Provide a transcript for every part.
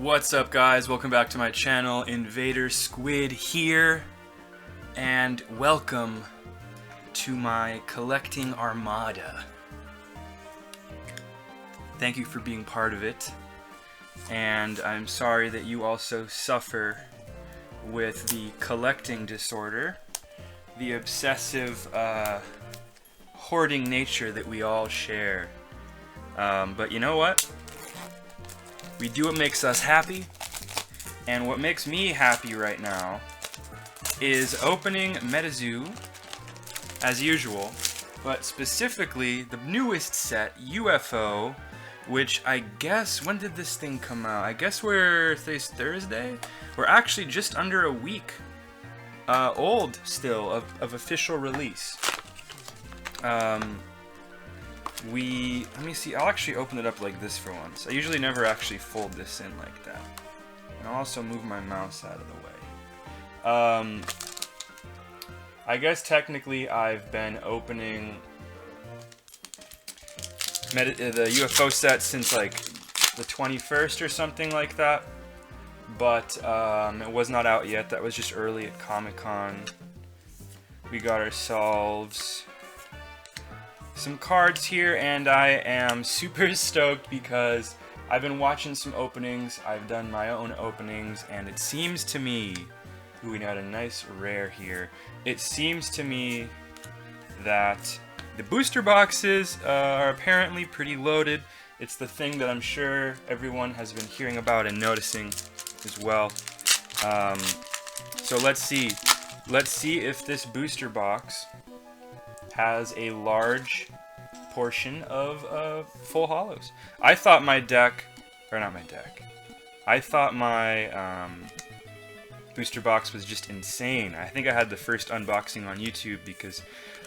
What's up, guys? Welcome back to my channel. Invader Squid here, and welcome to my collecting armada. Thank you for being part of it, and I'm sorry that you also suffer with the collecting disorder, the obsessive hoarding nature that we all share. But you know what? We do what makes us happy, and what makes me happy right now is opening MetaZoo, as usual, but specifically the newest set, UFO, which I guess, when did this thing come out? I guess today's Thursday? We're actually just under a week old still of official release. Let me see, I'll actually open it up like this for once. I usually never actually fold this in like that. And I'll also move my mouse out of the way. I guess technically I've been opening the UFO set since like the 21st or something like that. But it was not out yet. That was just early at Comic-Con. We got ourselves some cards here, and I am super stoked because I've been watching some openings, I've done my own openings, and it seems to me, ooh, we got a nice rare here, it seems to me that the booster boxes are apparently pretty loaded. It's the thing that I'm sure everyone has been hearing about and noticing as well. So let's see if this booster box has a large portion of full hollows. I thought my deck, or not my deck, I thought my booster box was just insane. I think I had the first unboxing on YouTube because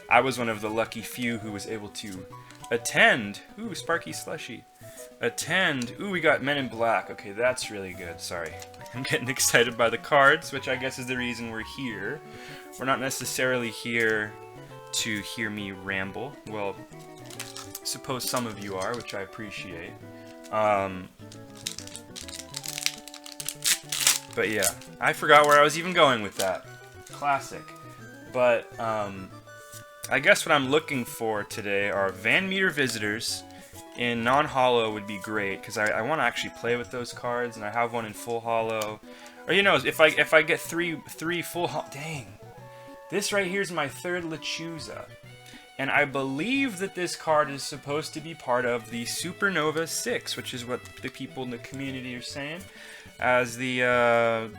I was one of the lucky few who was able to attend. Ooh, Sparky Slushy. Attend. Ooh, we got Men in Black. Okay, that's really good. Sorry. I'm getting excited by the cards, which I guess is the reason we're here. We're not necessarily here to hear me ramble. Well, suppose some of you are, which I appreciate. But yeah, I forgot where I was even going with that. Classic. But I guess what I'm looking for today are Van Meter Visitors in non-holo would be great, because I want to actually play with those cards, and I have one in full holo. Or you know, if I get three full dang. This right here is my third Lechuza, and I believe that this card is supposed to be part of the Supernova 6, which is what the people in the community are saying, as the rare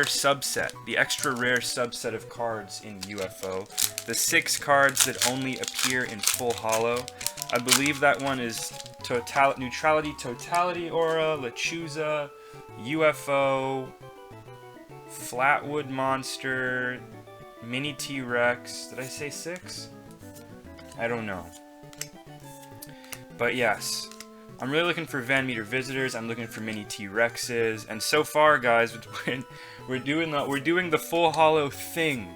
subset, the extra rare subset of cards in UFO. The 6 cards that only appear in full holo. I believe that one is Neutrality, Totality Aura, Lechuza, UFO, Flatwood Monster, Mini T-Rex. Did I say 6? I don't know. But yes, I'm really looking for Van Meter Visitors. I'm looking for Mini T-Rexes, and so far, guys, we're doing the full holo thing.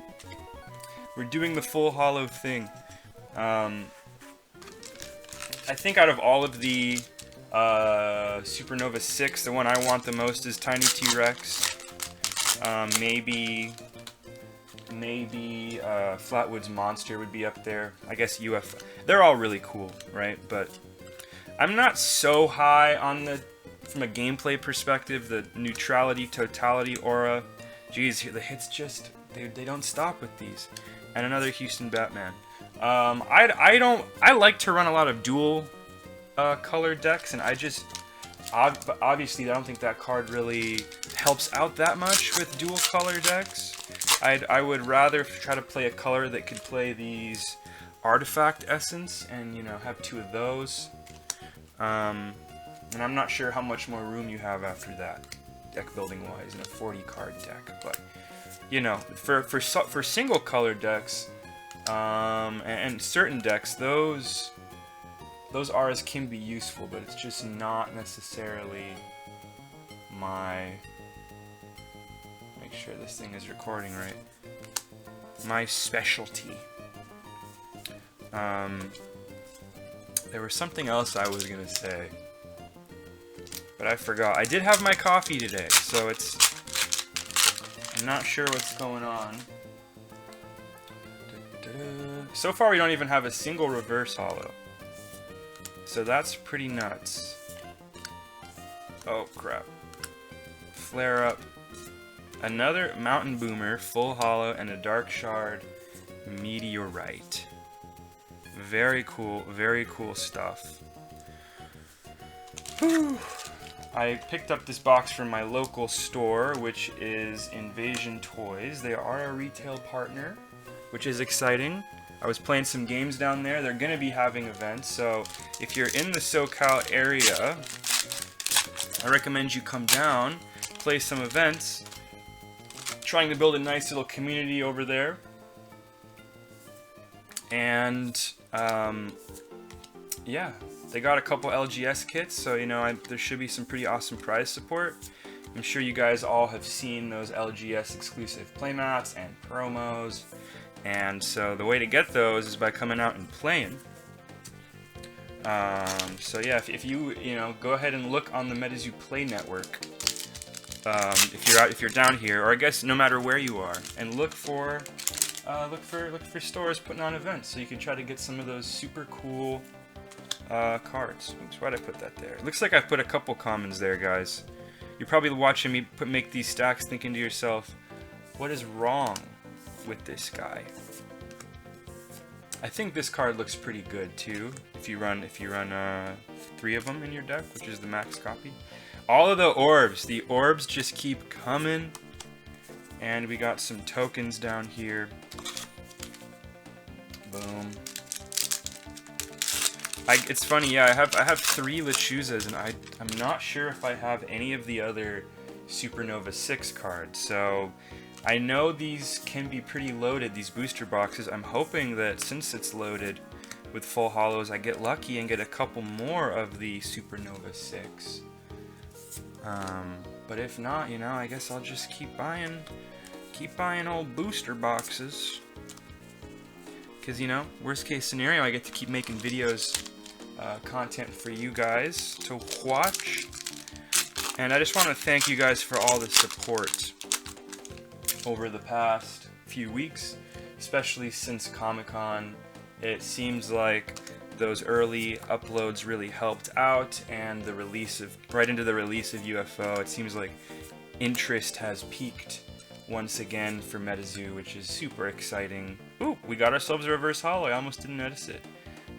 We're doing the full holo thing. I think out of all of the Supernova 6, the one I want the most is Tiny T-Rex. Maybe Flatwoods Monster would be up there. I guess UFO. They're all really cool, right? But I'm not so high on from a gameplay perspective, the Neutrality, Totality Aura. Geez, the hits just, they don't stop with these. And another Houston Batman. I like to run a lot of dual color decks, and obviously I don't think that card really helps out that much with dual color decks. I would rather try to play a color that could play these Artifact Essence and, you know, have 2 of those. And I'm not sure how much more room you have after that, deck building wise, in a 40 card deck. But you know, for single color decks and certain decks, those auras can be useful, but it's just not necessarily my, make sure this thing is recording right, my specialty. There was something else I was gonna say, but I forgot. I did have my coffee today, so I'm not sure what's going on. So far we don't even have a single reverse holo. So that's pretty nuts. Oh crap. Flare up. Another Mountain Boomer, full holo, and a Dark Shard Meteorite. Very cool stuff. Whew. I picked up this box from my local store, which is Invasion Toys. They are a retail partner, which is exciting. I was playing some games down there. They're going to be having events, so if you're in the SoCal area, I recommend you come down, play some events. Trying to build a nice little community over there. And yeah, they got a couple LGS kits, so you know there should be some pretty awesome prize support. I'm sure you guys all have seen those LGS exclusive playmats and promos, and so the way to get those is by coming out and playing. So yeah, if you go ahead and look on the MetaZoo Play Network, if you're down here, or I guess no matter where you are, and look for stores putting on events, so you can try to get some of those super cool cards. Oops, why'd I put that there? It looks like I put a couple commons there, guys. You're probably watching me make these stacks, thinking to yourself, what is wrong with this guy? I think this card looks pretty good too. If you run 3 of them in your deck, which is the max copy. All of the orbs just keep coming, and we got some tokens down here. Boom. It's funny, yeah. I have 3 Lechuzas, and I'm not sure if I have any of the other Supernova 6 cards. So I know these can be pretty loaded, these booster boxes. I'm hoping that since it's loaded with full holos, I get lucky and get a couple more of the Supernova 6. But if not, I guess I'll just keep buying old booster boxes. Because, worst case scenario, I get to keep making videos, content for you guys to watch. And I just want to thank you guys for all the support over the past few weeks, especially since Comic-Con. It seems like those early uploads really helped out, and right into the release of UFO, it seems like interest has peaked once again for MetaZoo, which is super exciting. Ooh, we got ourselves a reverse holo. I almost didn't notice it.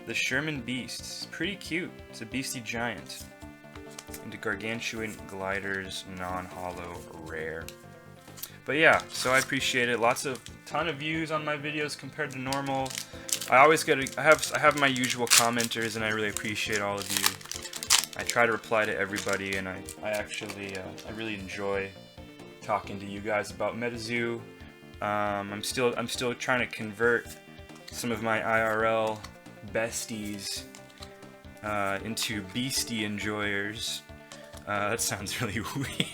The Sherman Beast. It's pretty cute. It's a beastie giant. Into Gargantuan Gliders, non-holo, rare. But yeah, so I appreciate it. Ton of views on my videos compared to normal. I have my usual commenters, and I really appreciate all of you. I try to reply to everybody, and I really enjoy talking to you guys about MetaZoo. I'm still trying to convert some of my IRL besties into beastie enjoyers. That sounds really weird.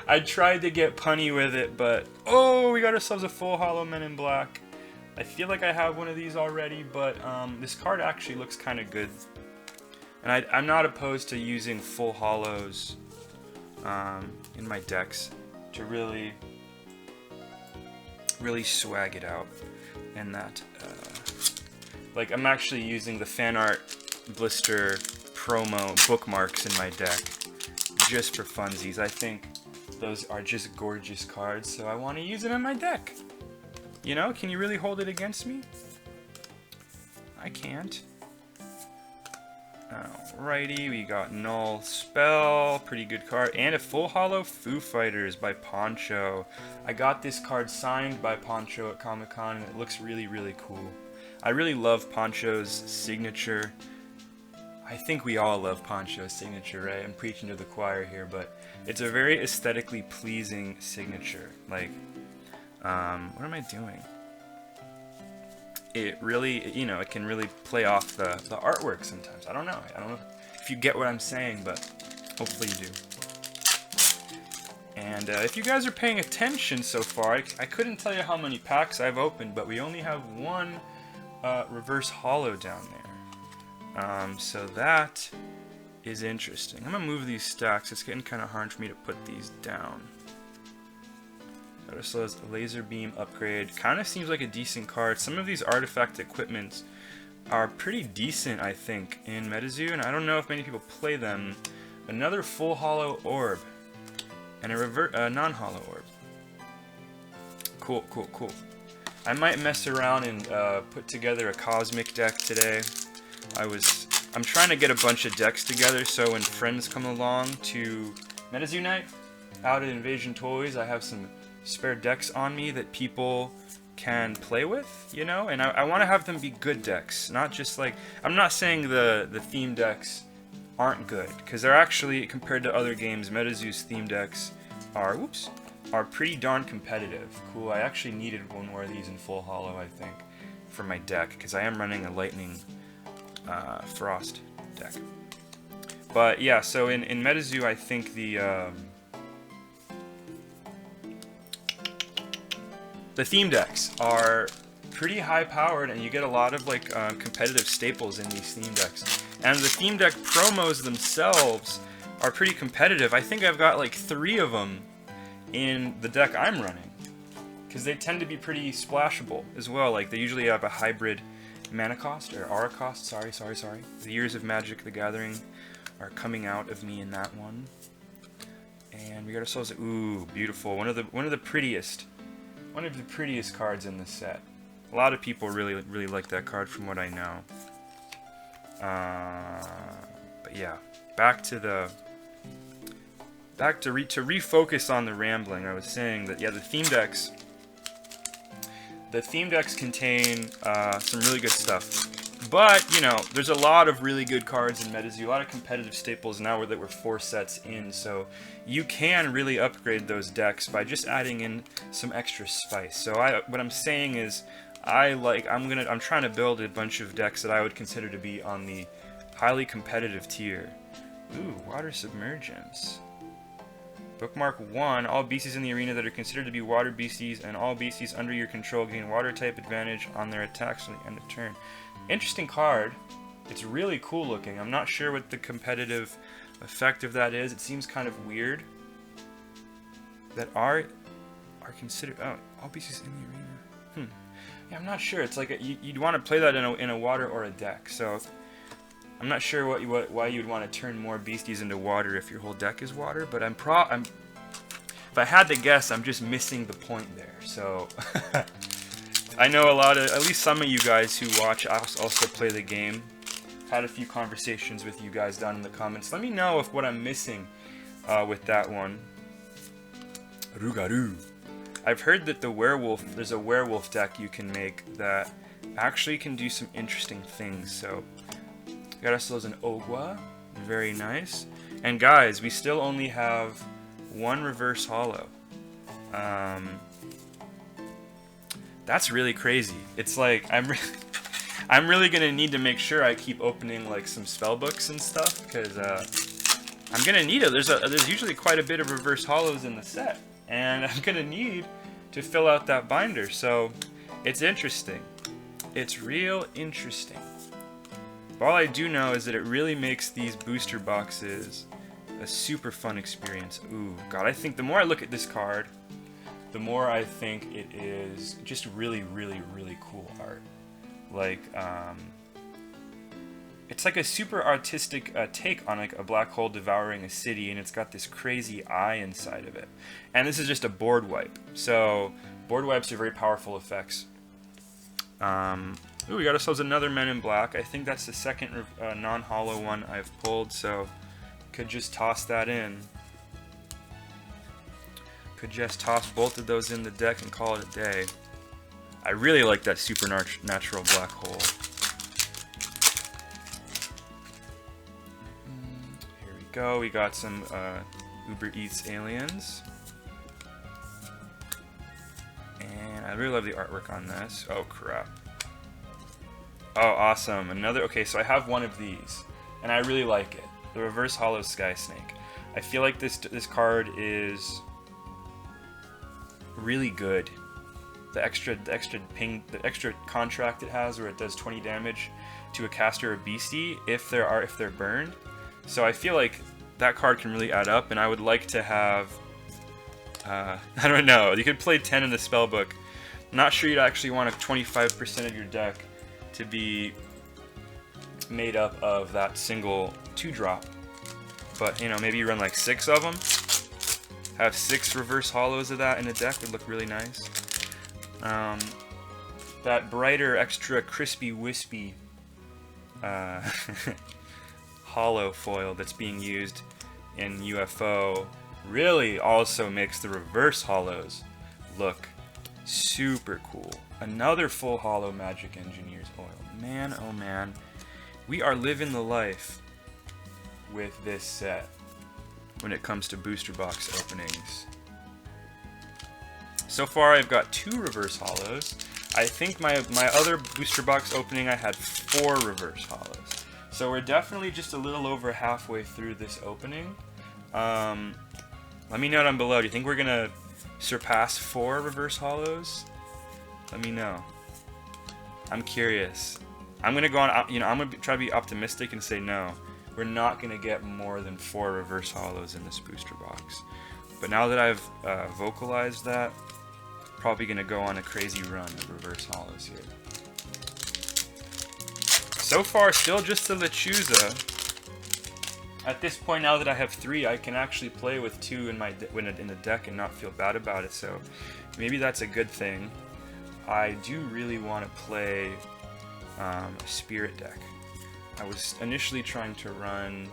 I tried to get punny with it, but we got ourselves a full holo Men in Black. I feel like I have one of these already, but this card actually looks kind of good. And I'm not opposed to using full holos in my decks to really swag it out. And that, like, I'm actually using the fan art blister promo bookmarks in my deck just for funsies. I think those are just gorgeous cards, so I want to use them in my deck. Can you really hold it against me? I can't. Alrighty, we got Null Spell, pretty good card, and a full holo Foo Fighters by Poncho. I got this card signed by Poncho at Comic-Con, and it looks really, really cool. I really love Poncho's signature. I think we all love Poncho's signature, right? I'm preaching to the choir here, but it's a very aesthetically pleasing signature. Like, what am I doing? It really, it can really play off the artwork sometimes. I don't know if you get what I'm saying, but hopefully you do. And if you guys are paying attention so far, I couldn't tell you how many packs I've opened, but we only have one reverse holo down there. So that is interesting. I'm gonna move these stacks. It's getting kind of hard for me to put these down. So there's a laser beam upgrade. Kind of seems like a decent card. Some of these artifact equipments are pretty decent, I think, in MetaZoo, and I don't know if many people play them. Another full hollow orb and a non-hollow orb. Cool, cool, cool. I might mess around and put together a cosmic deck today. I'm trying to get a bunch of decks together so when friends come along to MetaZoo night out at Invasion Toys, I have some spare decks on me that people can play with, you know, and I want to have them be good decks, not just like, I'm not saying the theme decks aren't good, because they're actually, compared to other games, MetaZoo's theme decks are pretty darn competitive. Cool, I actually needed one more of these in full hollow, I think, for my deck, because I am running a lightning frost deck. But yeah, so in MetaZoo, I think the theme decks are pretty high powered, and you get a lot of like competitive staples in these theme decks. And the theme deck promos themselves are pretty competitive. I think I've got like 3 of them in the deck I'm running, because they tend to be pretty splashable as well. Like they usually have a hybrid mana cost, or aura cost, sorry. The Years of Magic the Gathering are coming out of me in that one. And we got ourselves, ooh, beautiful, one of the prettiest cards in the set. A lot of people really like that card from what I know. But yeah, to refocus on the rambling. I was saying that yeah, the theme decks contain some really good stuff. But you know, there's a lot of really good cards in MetaZoo, a lot of competitive staples now that we're 4 sets in, so you can really upgrade those decks by just adding in some extra spice. So what I'm saying is, I'm trying to build a bunch of decks that I would consider to be on the highly competitive tier. Ooh, water submergence. Bookmark 1, all beasties in the arena that are considered to be water beasties and all beasties under your control gain water type advantage on their attacks at the end of turn. Interesting card. It's really cool looking. I'm not sure what the competitive effect of that is. It seems kind of weird. That are considered, oh, all beasties in the arena. Yeah, I'm not sure. It's like you'd want to play that in a water or a deck. So I'm not sure why you'd want to turn more beasties into water if your whole deck is water. But if I had to guess, I'm just missing the point there. So I know at least some of you guys who watch also play the game. Had a few conversations with you guys down in the comments. Let me know if what I'm missing with that one. Rugaru. I've heard that there's a werewolf deck you can make that actually can do some interesting things. So, got ourselves an Ogwa, very nice. And guys, we still only have 1 reverse hollow. That's really crazy. It's like I'm really gonna need to make sure I keep opening like some spell books and stuff, because I'm gonna need it. There's usually quite a bit of reverse hollows in the set, and I'm gonna need to fill out that binder. So it's interesting. It's real interesting. But all I do know is that it really makes these booster boxes a super fun experience. Ooh, God, I think the more I look at this card, the more I think it is just really, really, really cool art. Like, it's like a super artistic take on like a black hole devouring a city, and it's got this crazy eye inside of it. And this is just a board wipe. So board wipes are very powerful effects. Ooh, we got ourselves another Men in Black. I think that's the second non-hollow one I've pulled, so could just toss that in. Could just toss both of those in the deck and call it a day. I really like that supernatural black hole. Here we go. We got some Uber Eats aliens. And I really love the artwork on this. Oh, crap. Oh, awesome. Okay, so I have one of these, and I really like it. The Reverse Hollow Sky Snake. I feel like this card is really good. The extra contract it has, where it does 20 damage to a caster or beastie if they're burned. So I feel like that card can really add up, and I would like to have, I don't know, you could play 10 in the spellbook. I'm not sure you'd actually want 25% of your deck to be made up of that single 2-drop. But, you know, maybe you run like 6 of them. Have 6 reverse hollows of that in a deck would look really nice. That brighter, extra crispy, wispy hollow foil that's being used in UFO really also makes the reverse hollows look super cool. Another full hollow Magic Engineer's oil. Man, oh man. We are living the life with this set when it comes to booster box openings. So far I've got 2 reverse hollows. I think my other booster box opening I had 4 reverse hollows. So we're definitely just a little over halfway through this opening. Let me know down below, do you think we're gonna surpass 4 reverse hollows? Let me know. I'm curious. I'm gonna go on, you know, I'm gonna try to be optimistic and say no. We're not gonna get more than 4 reverse hollows in this booster box. But now that I've vocalized that, probably gonna go on a crazy run of reverse hollows here. So far, still just the Lechuza. At this point, now that I have 3, I can actually play with 2 in the deck and not feel bad about it. So maybe that's a good thing. I do really want to play a Spirit deck. I was initially trying to run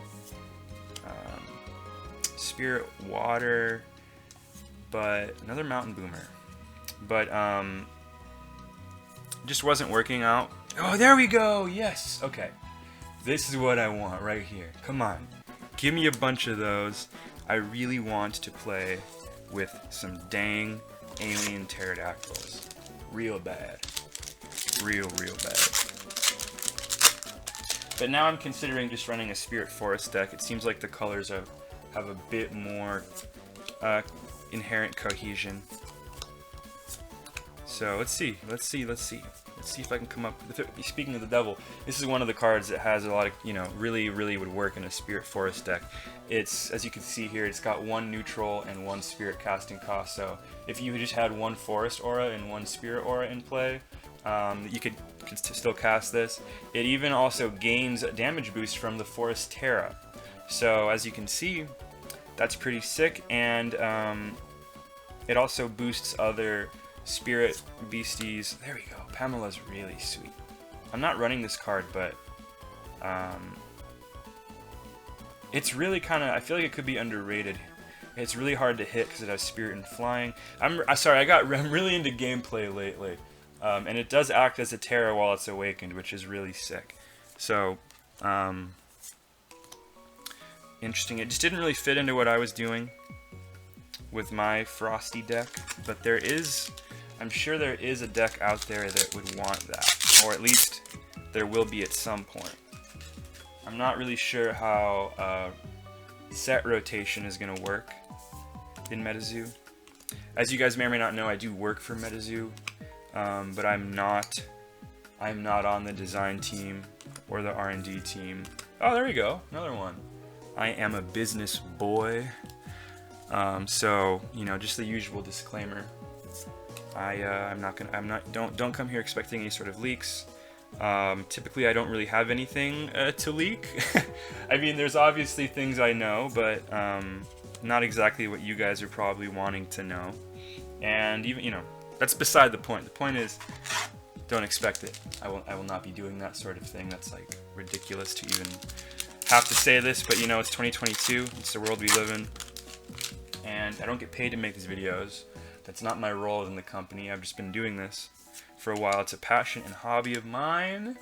Spirit Water, but another Mountain Boomer. But just wasn't working out. Oh, there we go. Yes. Okay. This is what I want right here. Come on. Give me a bunch of those. I really want to play with some dang alien pterodactyls. Real bad. Real bad. But now I'm considering just running a Spirit Forest deck. It seems like the colors have a bit more inherent cohesion. So let's see if I can come up with it. Speaking of the devil, this is one of the cards that has a lot of, you know, really would work in a Spirit Forest deck. It's, as you can see here, it's got 1 neutral and 1 spirit casting cost. So if you just had 1 Forest Aura and 1 Spirit Aura in play, you could still cast this. It even also gains a damage boost from the Forest Terra. So as you can see, that's pretty sick, and it also boosts other Spirit Beasties. There we go. Pamela's really sweet. I'm not running this card, but it's really kind of, I feel like it could be underrated. It's really hard to hit because it has Spirit and Flying. I'm really into gameplay lately, and it does act as a Terra while it's awakened, which is really sick. So interesting. It just didn't really fit into what I was doing with my Frosty deck, but I'm sure there is a deck out there that would want that, or at least there will be at some point. I'm not really sure how set rotation is going to work in MetaZoo. As you guys may or may not know, I do work for MetaZoo, but I'm not on the design team or the R&D team. Oh, there we go, another one. I am a business boy, so you know, just the usual disclaimer. Don't come here expecting any sort of leaks. Typically I don't really have anything to leak. I mean, there's obviously things I know, but not exactly what you guys are probably wanting to know. And even, you know, that's beside the point. The point is, don't expect it. I will not be doing that sort of thing. That's like ridiculous to even have to say this, but you know, it's 2022. It's the world we live in, and I don't get paid to make these videos. That's not my role in the company. I've just been doing this for a while. It's a passion and hobby of mine.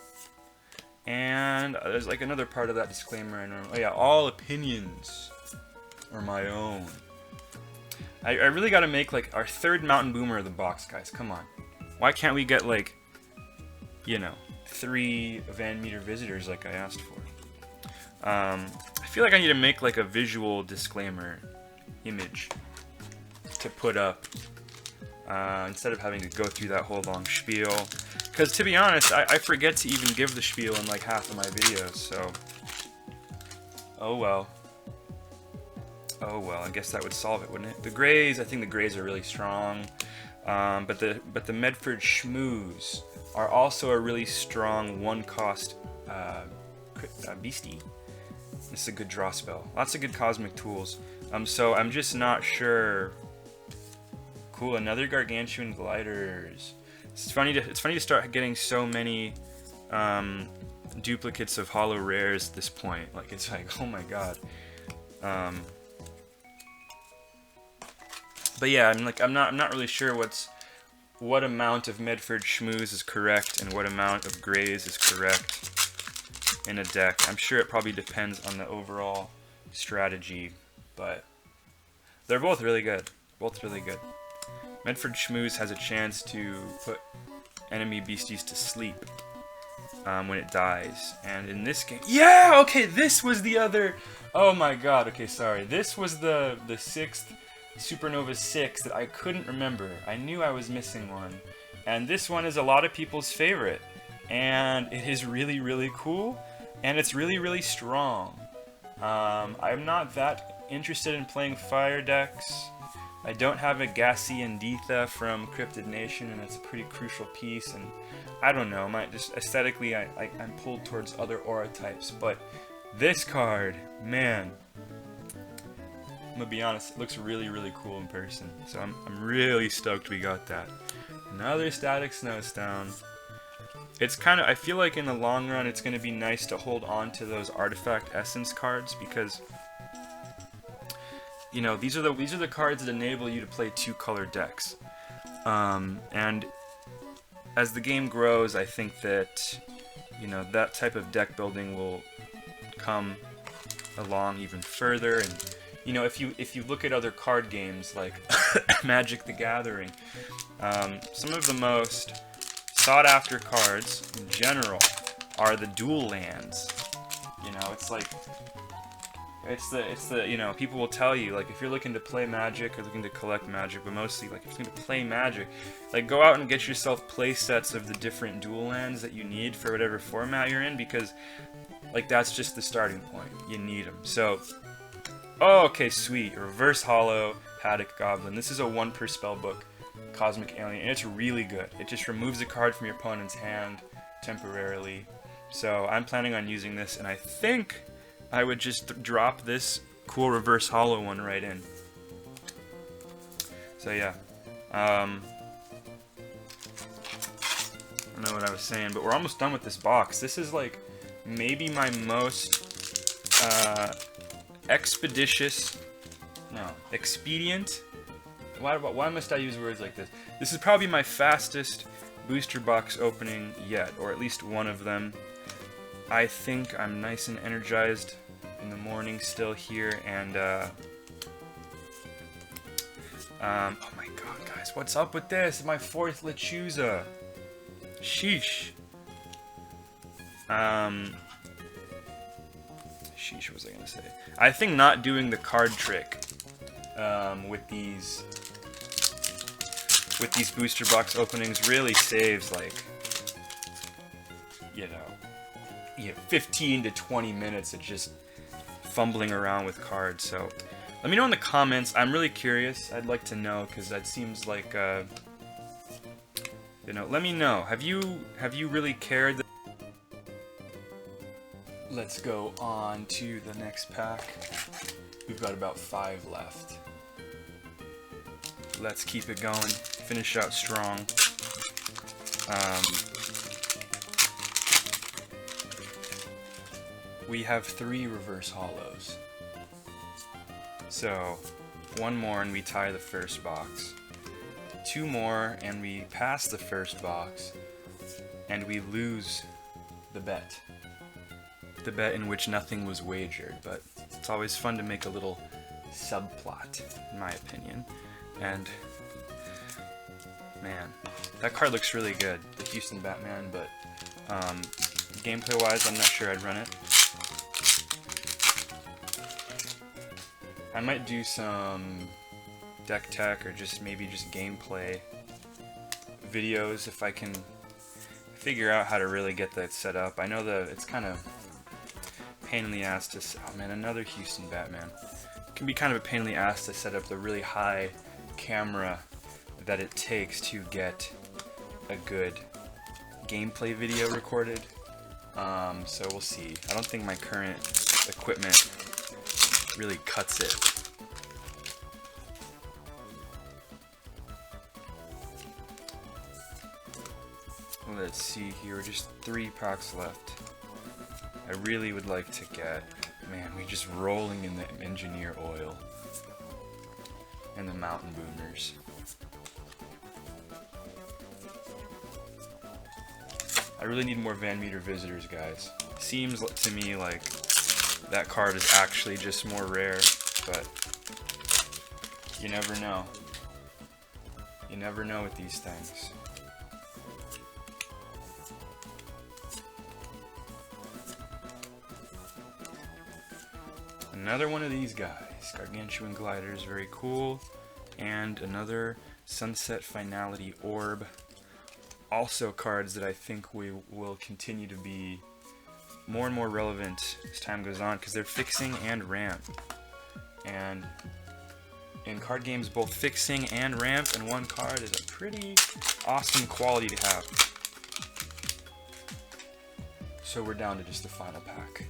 And there's like another part of that disclaimer. Oh yeah, all opinions are my own. I really got to make like our 3rd Mountain Boomer of the box, guys. Come on. Why can't we get like, you know, 3 Van Meter visitors like I asked for? I feel like I need to make like a visual disclaimer image to put up instead of having to go through that whole long spiel, because to be honest, I forget to even give the spiel in like half of my videos. So Oh well. Oh well, I guess that would solve it, wouldn't it? The Greys, I think the Greys are really strong. But the Medford Schmooze are also a really strong one-cost beastie. This is a good draw spell. Lots of good cosmic tools. So I'm just not sure. Cool, another Gargantuan Gliders. It's funny to start getting so many duplicates of holo rares at this point. Like, it's like, oh my god. But yeah, I'm not really sure what amount of Medford Schmooze is correct and what amount of Greys is correct in a deck. I'm sure it probably depends on the overall strategy, but they're both really good. Both really good. Medford Schmooze has a chance to put enemy beasties to sleep when it dies, and in this game, yeah, okay, this was the other. Oh my god, okay, sorry. This was the 6th Supernova 6 that I couldn't remember. I knew I was missing one. And this one is a lot of people's favorite. And it is really, really cool. And it's really, really strong. I'm not that interested in playing fire decks. I don't have a Gassian Ditha from Cryptid Nation, and it's a pretty crucial piece. And I don't know, just aesthetically, I'm pulled towards other aura types. But this card, man, I'm gonna be honest, it looks really, really cool in person. So I'm really stoked we got that. Another Static Snowstone. It's kind of, I feel like in the long run, it's gonna be nice to hold on to those Artifact Essence cards because, you know, these are the cards that enable you to play 2-color decks. And as the game grows, I think that, you know, that type of deck building will come along even further. And you know, if you look at other card games like Magic the Gathering, some of the most sought-after cards in general are the dual lands. You know, it's like it's the you know, people will tell you, like, if you're looking to play Magic or looking to collect Magic, but mostly like if you're looking to play Magic, like, go out and get yourself play sets of the different dual lands that you need for whatever format you're in, because like that's just the starting point. You need them. So. Oh, okay, sweet. Reverse Holo, Haddock Goblin. This is a 1 per spellbook Cosmic Alien, and it's really good. It just removes a card from your opponent's hand temporarily. So I'm planning on using this, and I think I would just drop this cool Reverse Holo one right in. So yeah. I don't know what I was saying, but we're almost done with this box. This is like maybe my most expedient. Why must I use words like this? This is probably my fastest booster box opening yet, or at least one of them. I think I'm nice and energized in the morning still here, and oh my god, guys, what's up with this? My 4th Lechuza. Sheesh. Sheesh, what was I gonna say? I think not doing the card trick with these booster box openings really saves, like, you know, 15 to 20 minutes of just fumbling around with cards. So let me know in the comments. I'm really curious. I'd like to know, because that seems like you know, let me know. Have you really cared? Let's go on to the next pack. We've got about 5 left. Let's keep it going. Finish out strong. We have 3 reverse holos. So, 1 more and we tie the first box. 2 more and we pass the first box. And we lose the bet. The bet in which nothing was wagered, but it's always fun to make a little subplot, in my opinion. And man, that card looks really good, the Houston Batman, but gameplay wise, I'm not sure I'd run it. I might do some deck tech or maybe just gameplay videos if I can figure out how to really get that set up. I know it's kind of pain in the ass to... Oh man, another Houston Batman. It can be kind of a pain in the ass to set up the really high camera that it takes to get a good gameplay video recorded. So we'll see. I don't think my current equipment really cuts it. Let's see here, just 3 packs left. I really would like to get, man, we're just rolling in the engineer oil and the mountain boomers. I really need more Van Meter visitors, guys. Seems to me like that card is actually just more rare, but you never know. You never know with these things. Another one of these guys, Gargantuan Gliders, very cool, and another Sunset Finality Orb. Also cards that I think we will continue to be more and more relevant as time goes on, because they're fixing and ramp. And in card games, both fixing and ramp in one card is a pretty awesome quality to have. So we're down to just the final pack.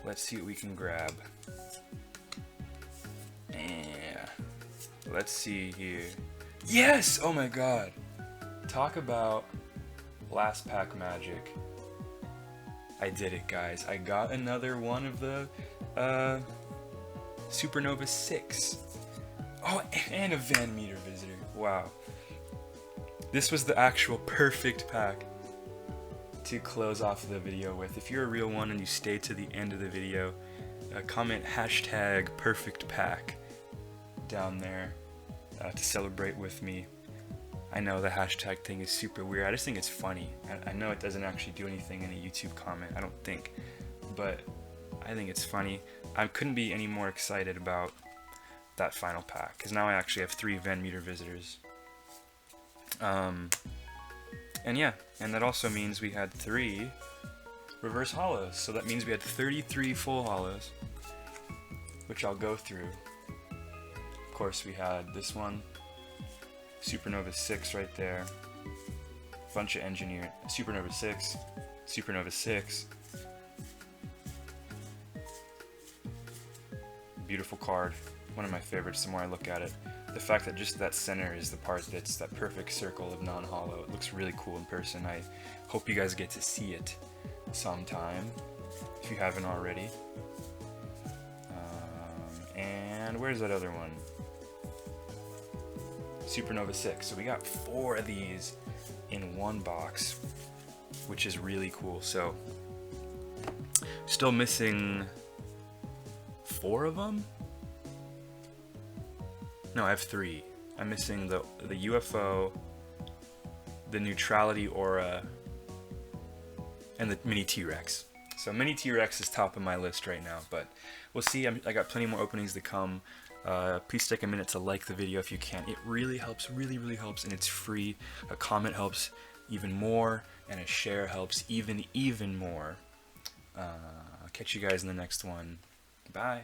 Let's see what we can grab. Yeah. Let's see here. Yes! Oh my god. Talk about last pack magic. I did it, guys. I got another one of the Supernova 6. Oh, and a Van Meter visitor. Wow. This was the actual perfect pack to close off the video with. If you're a real one and you stay to the end of the video, comment hashtag perfect pack down there to celebrate with me. I know the hashtag thing is super weird. I just think it's funny. I know it doesn't actually do anything in a YouTube comment, I don't think, but I think it's funny. I couldn't be any more excited about that final pack, because now I actually have 3 Van Meter visitors. And yeah, and that also means we had 3 reverse hollows, so that means we had 33 full hollows, which I'll go through. Of course, we had this one, Supernova 6 right there, bunch of engineered, Supernova 6, Supernova 6, beautiful card, one of my favorites the more I look at it. The fact that just that center is the part that's that perfect circle of non-hollow, it looks really cool in person. I hope you guys get to see it sometime, if you haven't already. And where's that other one? Supernova 6. So we got 4 of these in one box, which is really cool. So, still missing 4 of them? No, I have 3. I'm missing the UFO, the Neutrality Aura, and the Mini T-Rex. So Mini T-Rex is top of my list right now, but we'll see. I got plenty more openings to come. Please take a minute to like the video if you can. It really helps, really helps, and it's free. A comment helps even more, and a share helps even more. I'll catch you guys in the next one. Bye.